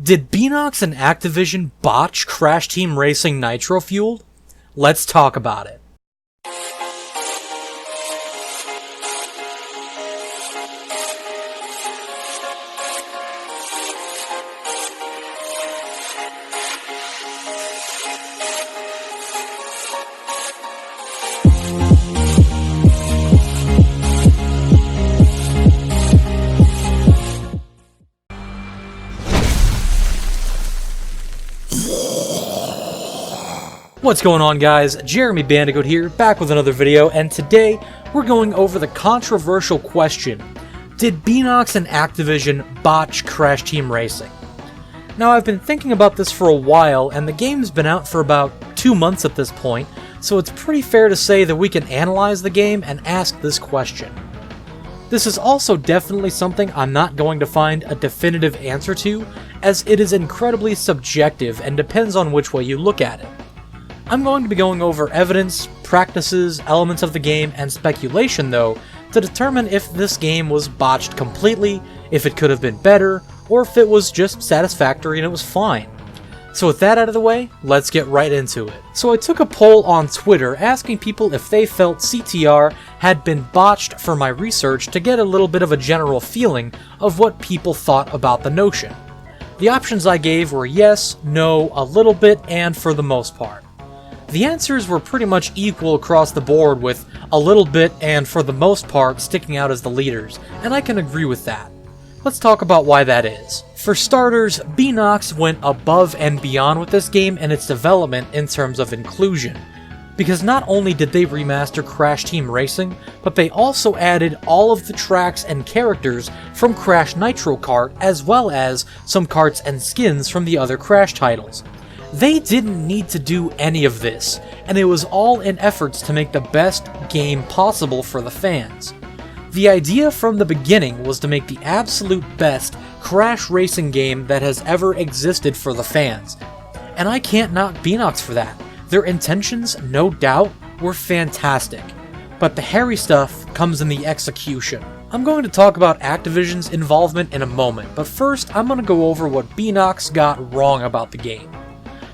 Did Beenox and Activision botch Crash Team Racing Nitro Fueled? Let's talk about it. What's going on, guys? J.Bandicoot here, back with another video, and today we're going over the controversial question: did Beenox and Activision botch Crash Team Racing? Now, I've been thinking about this for a while, and the game's been out for about 2 months at this point, so it's pretty fair to say that we can analyze the game and ask this question. This is also definitely something I'm not going to find a definitive answer to, as it is incredibly subjective and depends on which way you look at it. I'm going to be going over evidence, practices, elements of the game, and speculation, though, to determine if this game was botched completely, if it could have been better, or if it was just satisfactory and it was fine. So with that out of the way, let's get right into it. So I took a poll on Twitter asking people if they felt CTR had been botched for my research to get a little bit of a general feeling of what people thought about the notion. The options I gave were yes, no, a little bit, and for the most part. The answers were pretty much equal across the board, with a little bit and for the most part sticking out as the leaders, and I can agree with that. Let's talk about why that is. For starters, Beenox went above and beyond with this game and its development in terms of inclusion, because not only did they remaster Crash Team Racing, but they also added all of the tracks and characters from Crash Nitro Kart, as well as some karts and skins from the other Crash titles. They didn't need to do any of this, and it was all in efforts to make the best game possible for the fans. The idea from the beginning was to make the absolute best Crash racing game that has ever existed for the fans, and I can't knock Beenox for that. Their intentions, no doubt, were fantastic, but the hairy stuff comes in the execution. I'm going to talk about Activision's involvement in a moment, but first I'm going to go over what Beenox got wrong about the game.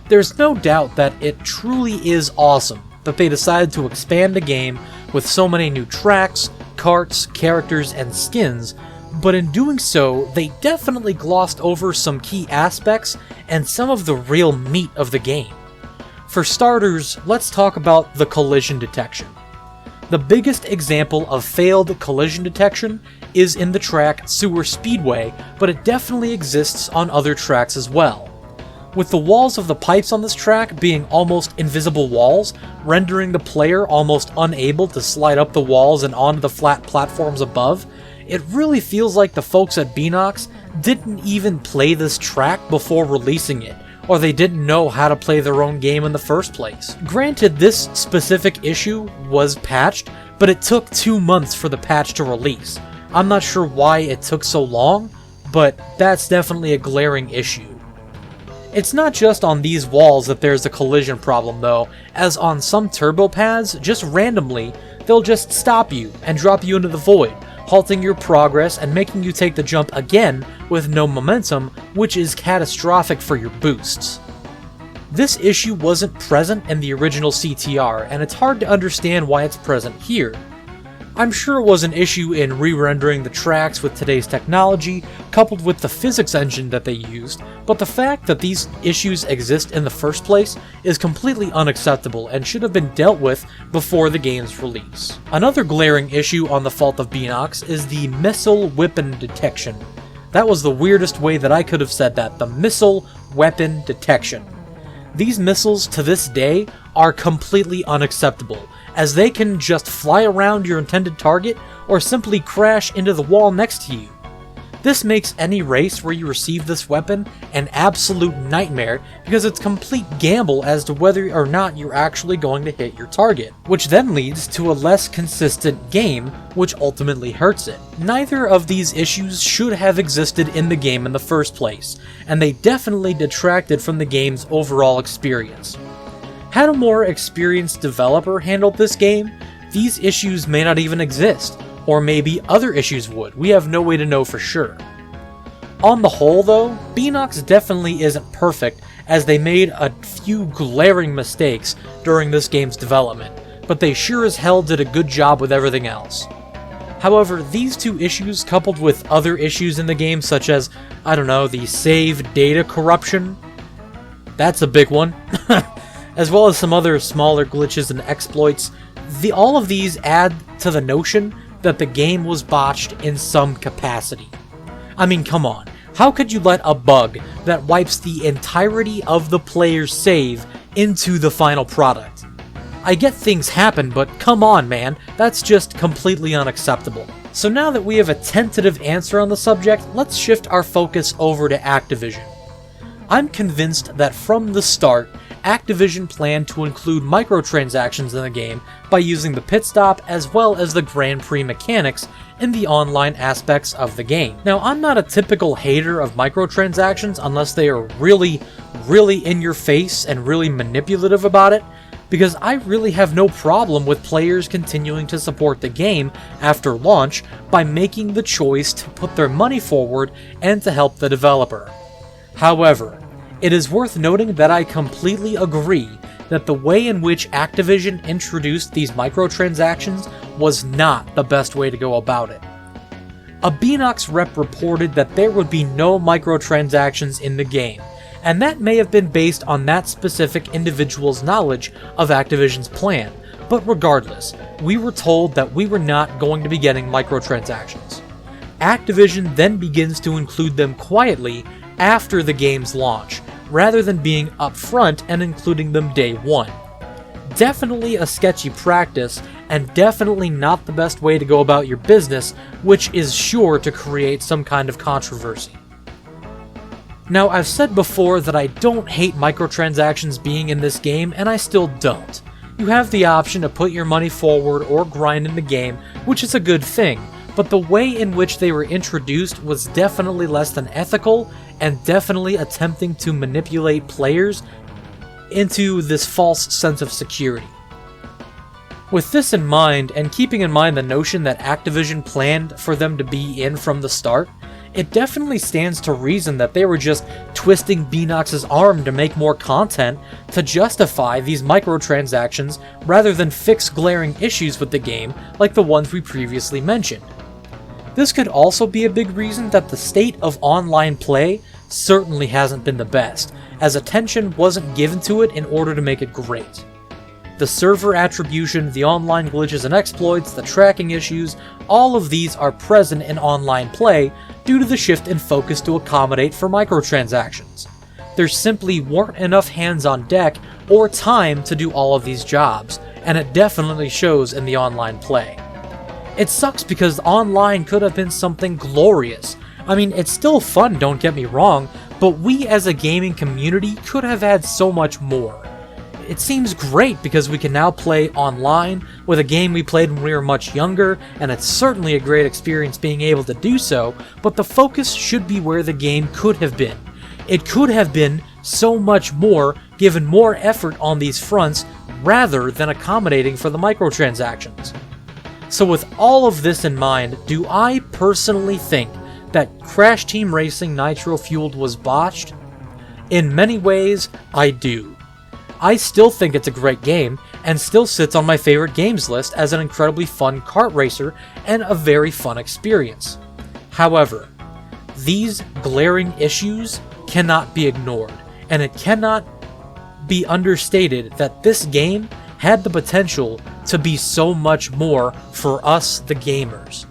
There's no doubt that it truly is awesome that they decided to expand the game with so many new tracks, karts, characters, and skins, but in doing so, they definitely glossed over some key aspects and some of the real meat of the game. For starters, let's talk about the collision detection. The biggest example of failed collision detection is in the track Sewer Speedway, but it definitely exists on other tracks as well. With the walls of the pipes on this track being almost invisible walls, rendering the player almost unable to slide up the walls and onto the flat platforms above, it really feels like the folks at Beenox didn't even play this track before releasing it, or they didn't know how to play their own game in the first place. Granted, this specific issue was patched, but it took 2 months for the patch to release. I'm not sure why it took so long, but that's definitely a glaring issue. It's not just on these walls that there's a collision problem though, as on some turbo pads, just randomly, they'll just stop you and drop you into the void, halting your progress and making you take the jump again with no momentum, which is catastrophic for your boosts. This issue wasn't present in the original CTR, and it's hard to understand why it's present here. I'm sure it was an issue in re-rendering the tracks with today's technology, coupled with the physics engine that they used, but the fact that these issues exist in the first place is completely unacceptable and should have been dealt with before the game's release. Another glaring issue on the fault of Beenox is the missile weapon detection. That was the weirdest way that I could have said that, the missile weapon detection. These missiles to this day are completely unacceptable, as they can just fly around your intended target or simply crash into the wall next to you. This makes any race where you receive this weapon an absolute nightmare, because it's complete gamble as to whether or not you're actually going to hit your target, which then leads to a less consistent game, which ultimately hurts it. Neither of these issues should have existed in the game in the first place, and they definitely detracted from the game's overall experience. Had a more experienced developer handled this game, these issues may not even exist, or maybe other issues would. We have no way to know for sure. On the whole though, Beenox definitely isn't perfect, as they made a few glaring mistakes during this game's development, but they sure as hell did a good job with everything else. However, these two issues, coupled with other issues in the game such as, I don't know, the save data corruption, that's a big one, as well as some other smaller glitches and exploits, all of these add to the notion that the game was botched in some capacity. I mean, come on. How could you let a bug that wipes the entirety of the player's save into the final product? I get things happen, but come on, man. That's just completely unacceptable. So now that we have a tentative answer on the subject, let's shift our focus over to Activision. I'm convinced that from the start, Activision planned to include microtransactions in the game by using the pit stop as well as the Grand Prix mechanics in the online aspects of the game. Now, I'm not a typical hater of microtransactions unless they are really in your face and really manipulative about it, because I really have no problem with players continuing to support the game after launch by making the choice to put their money forward and to help the developer. However, it is worth noting that I completely agree that the way in which Activision introduced these microtransactions was not the best way to go about it. A Beenox rep reported that there would be no microtransactions in the game, and that may have been based on that specific individual's knowledge of Activision's plan, but regardless, we were told that we were not going to be getting microtransactions. Activision then begins to include them quietly after the game's launch, rather than being upfront and including them day one. Definitely a sketchy practice, and definitely not the best way to go about your business, which is sure to create some kind of controversy. Now, I've said before that I don't hate microtransactions being in this game, and I still don't. You have the option to put your money forward or grind in the game, which is a good thing, but the way in which they were introduced was definitely less than ethical, and definitely attempting to manipulate players into this false sense of security. With this in mind, and keeping in mind the notion that Activision planned for them to be in from the start, it definitely stands to reason that they were just twisting Beenox's arm to make more content to justify these microtransactions rather than fix glaring issues with the game like the ones we previously mentioned. This could also be a big reason that the state of online play certainly hasn't been the best, as attention wasn't given to it in order to make it great. The server attribution, the online glitches and exploits, the tracking issues, all of these are present in online play due to the shift in focus to accommodate for microtransactions. There simply weren't enough hands on deck or time to do all of these jobs, and it definitely shows in the online play. It sucks because online could have been something glorious. I mean, it's still fun, don't get me wrong, but we as a gaming community could have had so much more. It seems great because we can now play online with a game we played when we were much younger, and it's certainly a great experience being able to do so, but the focus should be where the game could have been. It could have been so much more, given more effort on these fronts, rather than accommodating for the microtransactions. So with all of this in mind, do I personally think that Crash Team Racing Nitro Fueled was botched? In many ways, I do. I still think it's a great game, and still sits on my favorite games list as an incredibly fun kart racer and a very fun experience. However, these glaring issues cannot be ignored, and it cannot be understated that this game had the potential to be so much more for us, the gamers.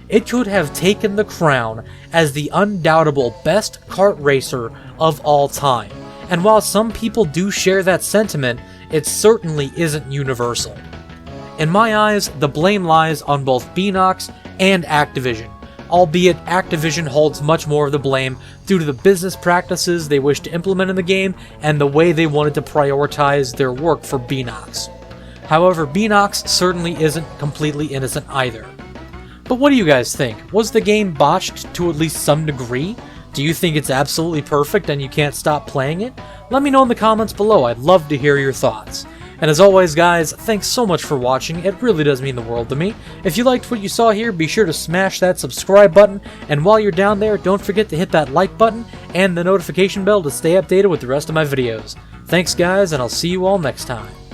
It could have taken the crown as the undoubtable best kart racer of all time. And while some people do share that sentiment, it certainly isn't universal. In my eyes, the blame lies on both Beenox and Activision, albeit Activision holds much more of the blame due to the business practices they wish to implement in the game and the way they wanted to prioritize their work for Beenox. However, Beenox certainly isn't completely innocent either. But what do you guys think? Was the game botched to at least some degree? Do you think it's absolutely perfect and you can't stop playing it? Let me know in the comments below, I'd love to hear your thoughts. And as always, guys, thanks so much for watching. It really does mean the world to me. If you liked what you saw here, be sure to smash that subscribe button. And while you're down there, don't forget to hit that like button and the notification bell to stay updated with the rest of my videos. Thanks, guys, and I'll see you all next time.